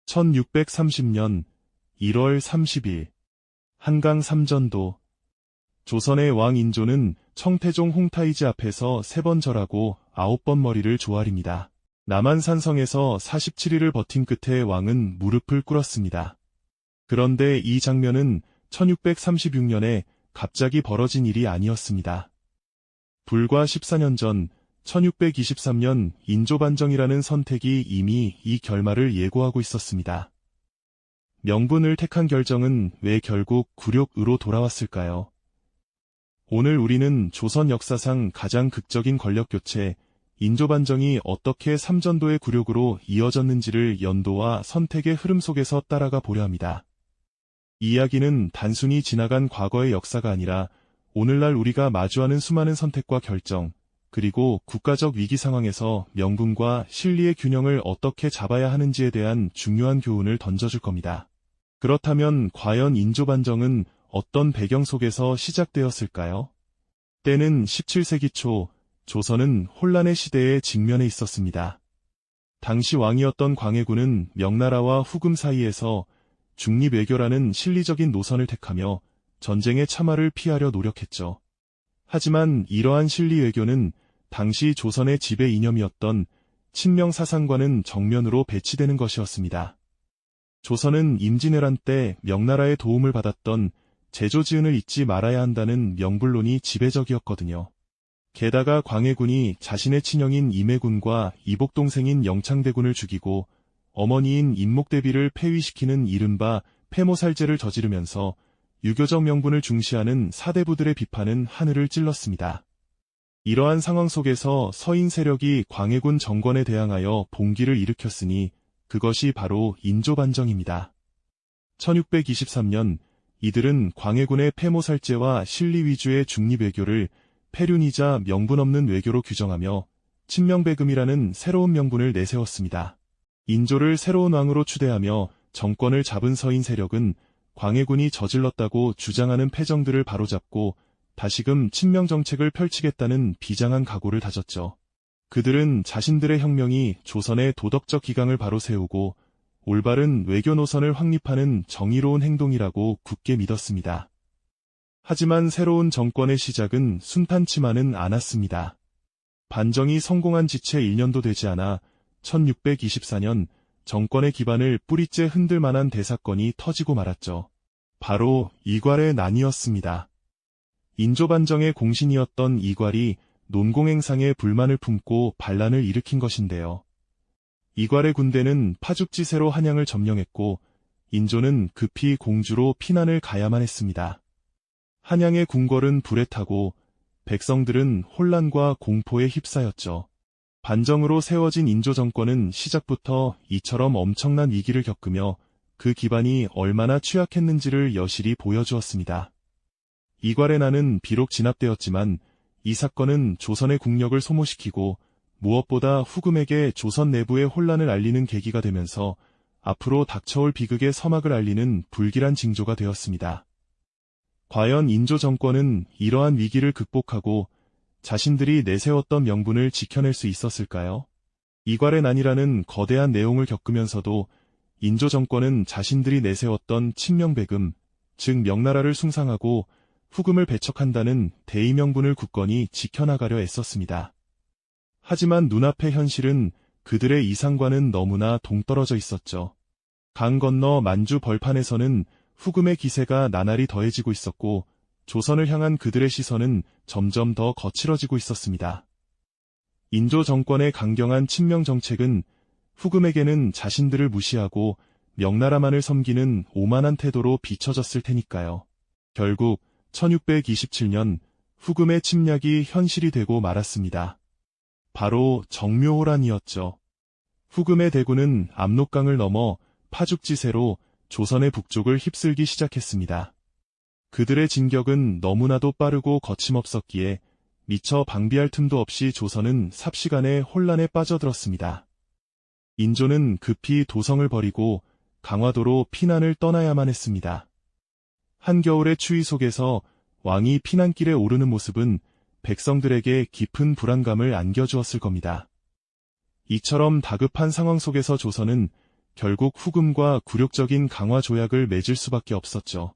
1630년 1월 30일 한강 삼전도 조선의 왕 인조는 청태종 홍타이지 앞에서 3번 절하고 9번 머리를 조아립니다. 남한산성에서 47일을 버틴 끝에 왕은 무릎을 꿇었습니다. 그런데 이 장면은 1636년에 갑자기 벌어진 일이 아니었습니다. 불과 14년 전 1623년 인조반정이라는 선택이 이미 이 결말을 예고하고 있었습니다. 명분을 택한 결정은 왜 결국 굴욕으로 돌아왔을까요? 오늘 우리는 조선 역사상 가장 극적인 권력교체, 인조반정이 어떻게 삼전도의 굴욕으로 이어졌는지를 연도와 선택의 흐름 속에서 따라가 보려 합니다. 이 이야기는 단순히 지나간 과거의 역사가 아니라 오늘날 우리가 마주하는 수많은 선택과 결정, 그리고 국가적 위기 상황에서 명분과 실리의 균형을 어떻게 잡아야 하는지에 대한 중요한 교훈을 던져줄 겁니다. 그렇다면 과연 인조반정은 어떤 배경 속에서 시작되었을까요? 때는 17세기 초, 조선은 혼란의 시대에 직면해 있었습니다. 당시 왕이었던 광해군은 명나라와 후금 사이에서 중립외교라는 실리적인 노선을 택하며 전쟁의 참화를 피하려 노력했죠. 하지만 이러한 실리외교는 당시 조선의 지배 이념이었던 친명 사상과는 정면으로 배치되는 것이었습니다. 조선은 임진왜란 때 명나라의 도움을 받았던 제조지은을 잊지 말아야 한다는 명분론이 지배적이었거든요. 게다가 광해군이 자신의 친형인 임해군과 이복동생인 영창대군을 죽이고 어머니인 임목대비를 폐위시키는 이른바 폐모살제를 저지르면서 유교적 명분을 중시하는 사대부들의 비판은 하늘을 찔렀습니다. 이러한 상황 속에서 서인 세력이 광해군 정권에 대항하여 봉기를 일으켰으니 그것이 바로 인조반정입니다. 1623년 이들은 광해군의 폐모살제와 실리 위주의 중립외교를 폐륜이자 명분 없는 외교로 규정하며 친명배금이라는 새로운 명분을 내세웠습니다. 인조를 새로운 왕으로 추대하며 정권을 잡은 서인 세력은 광해군이 저질렀다고 주장하는 패정들을 바로잡고 다시금 친명 정책을 펼치겠다는 비장한 각오를 다졌죠. 그들은 자신들의 혁명이 조선의 도덕적 기강을 바로 세우고 올바른 외교 노선을 확립하는 정의로운 행동이라고 굳게 믿었습니다. 하지만 새로운 정권의 시작은 순탄치만은 않았습니다. 반정이 성공한 지 채 1년도 되지 않아 1624년 정권의 기반을 뿌리째 흔들 만한 대사건이 터지고 말았죠. 바로 이괄의 난이었습니다. 인조반정의 공신이었던 이괄이 논공행상에 불만을 품고 반란을 일으킨 것인데요. 이괄의 군대는 파죽지세로 한양을 점령했고 인조는 급히 공주로 피난을 가야만 했습니다. 한양의 궁궐은 불에 타고 백성들은 혼란과 공포에 휩싸였죠. 반정으로 세워진 인조 정권은 시작부터 이처럼 엄청난 위기를 겪으며 그 기반이 얼마나 취약했는지를 여실히 보여주었습니다. 이괄의 난은 비록 진압되었지만 이 사건은 조선의 국력을 소모시키고 무엇보다 후금에게 조선 내부의 혼란을 알리는 계기가 되면서 앞으로 닥쳐올 비극의 서막을 알리는 불길한 징조가 되었습니다. 과연 인조 정권은 이러한 위기를 극복하고 자신들이 내세웠던 명분을 지켜낼 수 있었을까요? 이괄의 난이라는 거대한 내용을 겪으면서도 인조 정권은 자신들이 내세웠던 친명배금, 즉 명나라를 숭상하고 후금을 배척한다는 대의명분을 굳건히 지켜나가려 애썼습니다. 하지만 눈앞의 현실은 그들의 이상과는 너무나 동떨어져 있었죠. 강 건너 만주 벌판에서는 후금의 기세가 나날이 더해지고 있었고 조선을 향한 그들의 시선은 점점 더 거칠어지고 있었습니다. 인조 정권의 강경한 친명 정책은 후금에게는 자신들을 무시하고 명나라만을 섬기는 오만한 태도로 비춰졌을 테니까요. 결국 1627년 후금의 침략이 현실이 되고 말았습니다. 바로 정묘호란이었죠. 후금의 대군은 압록강을 넘어 파죽지세로 조선의 북쪽을 휩쓸기 시작했습니다. 그들의 진격은 너무나도 빠르고 거침없었기에 미처 방비할 틈도 없이 조선은 삽시간에 혼란에 빠져들었습니다. 인조는 급히 도성을 버리고 강화도로 피난을 떠나야만 했습니다. 한겨울의 추위 속에서 왕이 피난길에 오르는 모습은 백성들에게 깊은 불안감을 안겨주었을 겁니다. 이처럼 다급한 상황 속에서 조선은 결국 후금과 굴욕적인 강화 조약을 맺을 수밖에 없었죠.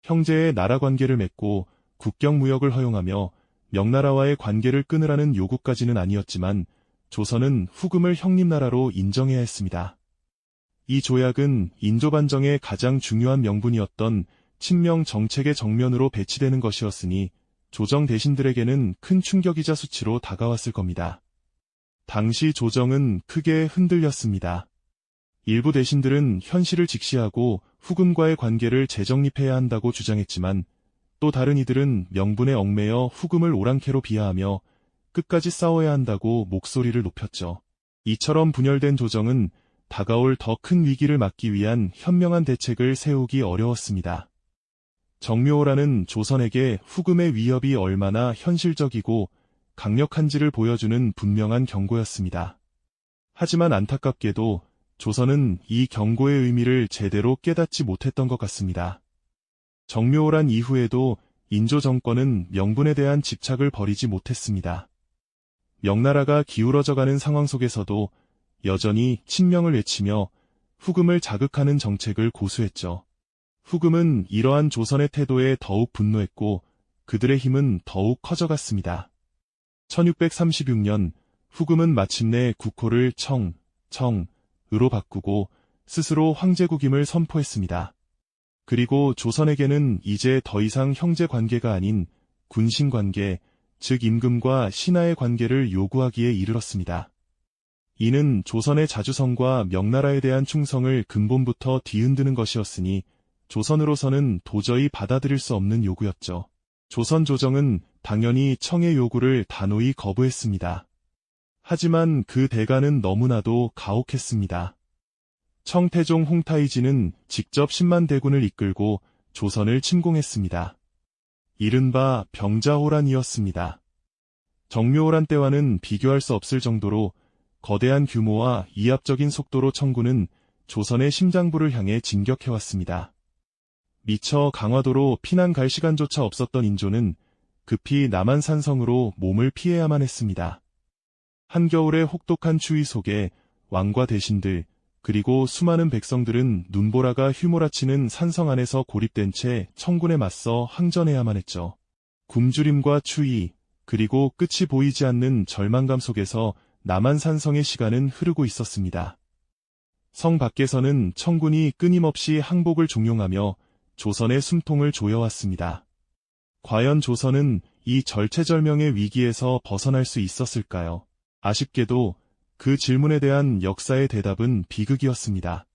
형제의 나라 관계를 맺고 국경 무역을 허용하며 명나라와의 관계를 끊으라는 요구까지는 아니었지만 조선은 후금을 형님나라로 인정해야 했습니다. 이 조약은 인조반정의 가장 중요한 명분이었던 친명 정책의 정면으로 배치되는 것이었으니 조정 대신들에게는 큰 충격이자 수치로 다가왔을 겁니다. 당시 조정은 크게 흔들렸습니다. 일부 대신들은 현실을 직시하고 후금과의 관계를 재정립해야 한다고 주장했지만 또 다른 이들은 명분에 얽매여 후금을 오랑캐로 비하하며 끝까지 싸워야 한다고 목소리를 높였죠. 이처럼 분열된 조정은 다가올 더 큰 위기를 막기 위한 현명한 대책을 세우기 어려웠습니다. 정묘호라는 조선에게 후금의 위협이 얼마나 현실적이고 강력한지를 보여주는 분명한 경고였습니다. 하지만 안타깝게도 조선은 이 경고의 의미를 제대로 깨닫지 못했던 것 같습니다. 정묘호란 이후에도 인조 정권은 명분에 대한 집착을 버리지 못했습니다. 명나라가 기울어져가는 상황 속에서도 여전히 친명을 외치며 후금을 자극하는 정책을 고수했죠. 후금은 이러한 조선의 태도에 더욱 분노했고 그들의 힘은 더욱 커져갔습니다. 1636년 후금은 마침내 국호를 청으로 바꾸고 스스로 황제국임을 선포했습니다. 그리고 조선에게는 이제 더 이상 형제 관계가 아닌 군신 관계, 즉 임금과 신하의 관계를 요구하기에 이르렀습니다. 이는 조선의 자주성과 명나라에 대한 충성을 근본부터 뒤흔드는 것이었으니 조선으로서는 도저히 받아들일 수 없는 요구였죠. 조선 조정은 당연히 청의 요구를 단호히 거부했습니다. 하지만 그 대가는 너무나도 가혹했습니다. 청태종 홍타이지는 직접 10만 대군을 이끌고 조선을 침공했습니다. 이른바 병자호란이었습니다. 정묘호란 때와는 비교할 수 없을 정도로 거대한 규모와 이압적인 속도로 청군은 조선의 심장부를 향해 진격해왔습니다. 미처 강화도로 피난 갈 시간조차 없었던 인조는 급히 남한산성으로 몸을 피해야만 했습니다. 한겨울의 혹독한 추위 속에 왕과 대신들 그리고 수많은 백성들은 눈보라가 휘몰아치는 산성 안에서 고립된 채 청군에 맞서 항전해야만 했죠. 굶주림과 추위 그리고 끝이 보이지 않는 절망감 속에서 남한산성의 시간은 흐르고 있었습니다. 성 밖에서는 청군이 끊임없이 항복을 종용하며 조선의 숨통을 조여왔습니다. 과연 조선은 이 절체절명의 위기에서 벗어날 수 있었을까요? 아쉽게도 그 질문에 대한 역사의 대답은 비극이었습니다.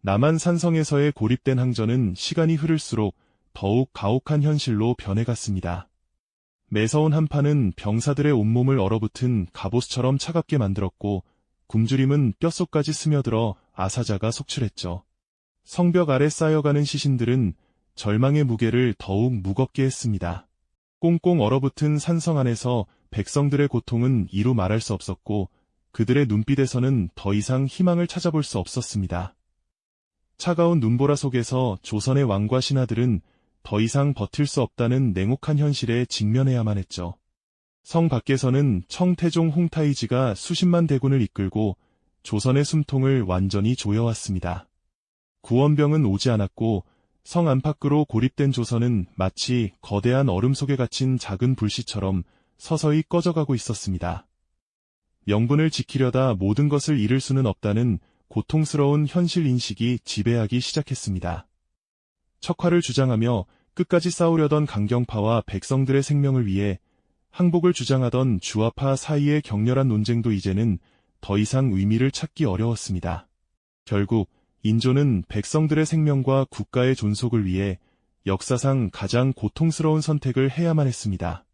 남한산성에서의 고립된 항전은 시간이 흐를수록 더욱 가혹한 현실로 변해갔습니다. 매서운 한파는 병사들의 온몸을 얼어붙은 갑옷처럼 차갑게 만들었고 굶주림은 뼛속까지 스며들어 아사자가 속출했죠. 성벽 아래 쌓여가는 시신들은 절망의 무게를 더욱 무겁게 했습니다. 꽁꽁 얼어붙은 산성 안에서 백성들의 고통은 이루 말할 수 없었고 그들의 눈빛에서는 더 이상 희망을 찾아볼 수 없었습니다. 차가운 눈보라 속에서 조선의 왕과 신하들은 더 이상 버틸 수 없다는 냉혹한 현실에 직면해야만 했죠. 성 밖에서는 청태종 홍타이지가 수십만 대군을 이끌고 조선의 숨통을 완전히 조여왔습니다. 구원병은 오지 않았고 성 안팎으로 고립된 조선은 마치 거대한 얼음 속에 갇힌 작은 불씨처럼 서서히 꺼져가고 있었습니다. 명분을 지키려다 모든 것을 잃을 수는 없다는 고통스러운 현실 인식이 지배하기 시작했습니다. 척화를 주장하며 끝까지 싸우려던 강경파와 백성들의 생명을 위해 항복을 주장하던 주화파 사이의 격렬한 논쟁도 이제는 더 이상 의미를 찾기 어려웠습니다. 결국 인조는 백성들의 생명과 국가의 존속을 위해 역사상 가장 고통스러운 선택을 해야만 했습니다.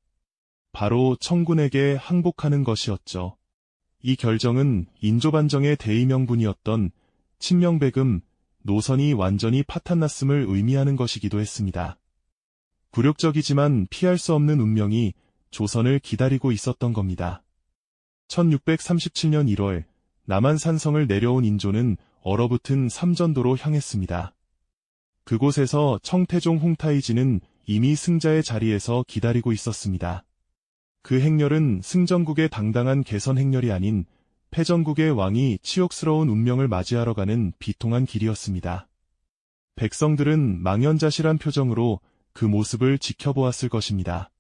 바로 청군에게 항복하는 것이었죠. 이 결정은 인조반정의 대의명분이었던 친명배금, 노선이 완전히 파탄났음을 의미하는 것이기도 했습니다. 굴욕적이지만 피할 수 없는 운명이 조선을 기다리고 있었던 겁니다. 1637년 1월 남한산성을 내려온 인조는 얼어붙은 삼전도로 향했습니다. 그곳에서 청태종 홍타이지는 이미 승자의 자리에서 기다리고 있었습니다. 그 행렬은 승전국의 당당한 개선 행렬이 아닌 패전국의 왕이 치욕스러운 운명을 맞이하러 가는 비통한 길이었습니다. 백성들은 망연자실한 표정으로 그 모습을 지켜보았을 것입니다.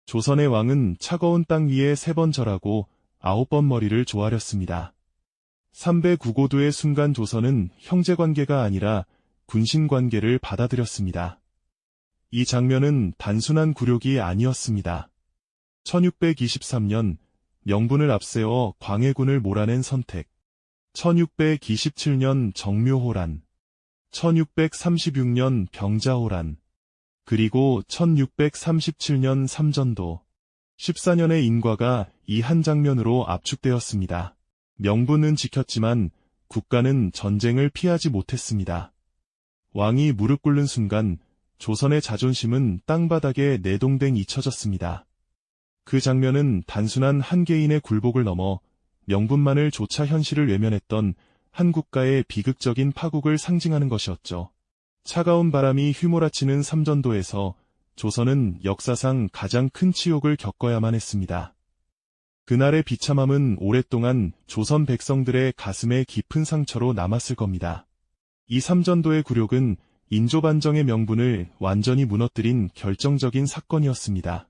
조선의 왕은 차가운 땅 위에 3번 절하고 9번 머리를 조아렸습니다. 309고도의 순간 조선은 형제관계가 아니라 군신관계를 받아들였습니다. 이 장면은 단순한 굴욕이 아니었습니다. 1623년 명분을 앞세워 광해군을 몰아낸 선택, 1627년 정묘호란, 1636년 병자호란, 그리고 1637년 삼전도, 14년의 인과가 이 한 장면으로 압축되었습니다. 명분은 지켰지만 국가는 전쟁을 피하지 못했습니다. 왕이 무릎 꿇는 순간 조선의 자존심은 땅바닥에 내동댕 잊혀졌습니다. 그 장면은 단순한 한 개인의 굴복을 넘어 명분만을 조차 현실을 외면했던 한 국가의 비극적인 파국을 상징하는 것이었죠. 차가운 바람이 휘몰아치는 삼전도에서 조선은 역사상 가장 큰 치욕을 겪어야만 했습니다. 그날의 비참함은 오랫동안 조선 백성들의 가슴에 깊은 상처로 남았을 겁니다. 이 삼전도의 굴욕은 인조반정의 명분을 완전히 무너뜨린 결정적인 사건이었습니다.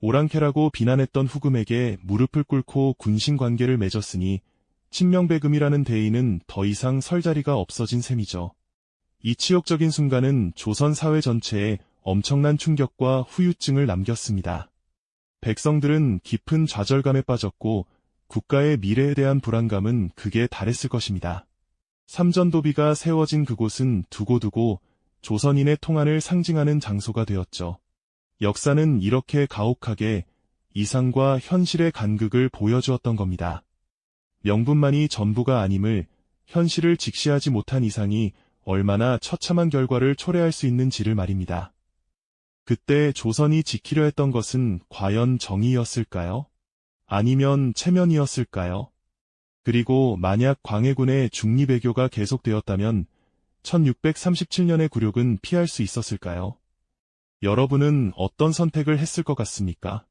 오랑캐라고 비난했던 후금에게 무릎을 꿇고 군신관계를 맺었으니 친명배금이라는 대의는 더 이상 설 자리가 없어진 셈이죠. 이 치욕적인 순간은 조선 사회 전체에 엄청난 충격과 후유증을 남겼습니다. 백성들은 깊은 좌절감에 빠졌고 국가의 미래에 대한 불안감은 극에 달했을 것입니다. 삼전도비가 세워진 그곳은 두고두고 조선인의 통한을 상징하는 장소가 되었죠. 역사는 이렇게 가혹하게 이상과 현실의 간극을 보여주었던 겁니다. 명분만이 전부가 아님을, 현실을 직시하지 못한 이상이 얼마나 처참한 결과를 초래할 수 있는지를 말입니다. 그때 조선이 지키려 했던 것은 과연 정의였을까요? 아니면 체면이었을까요? 그리고 만약 광해군의 중리배교가 계속되었다면 1637년의 굴욕은 피할 수 있었을까요? 여러분은 어떤 선택을 했을 것 같습니까?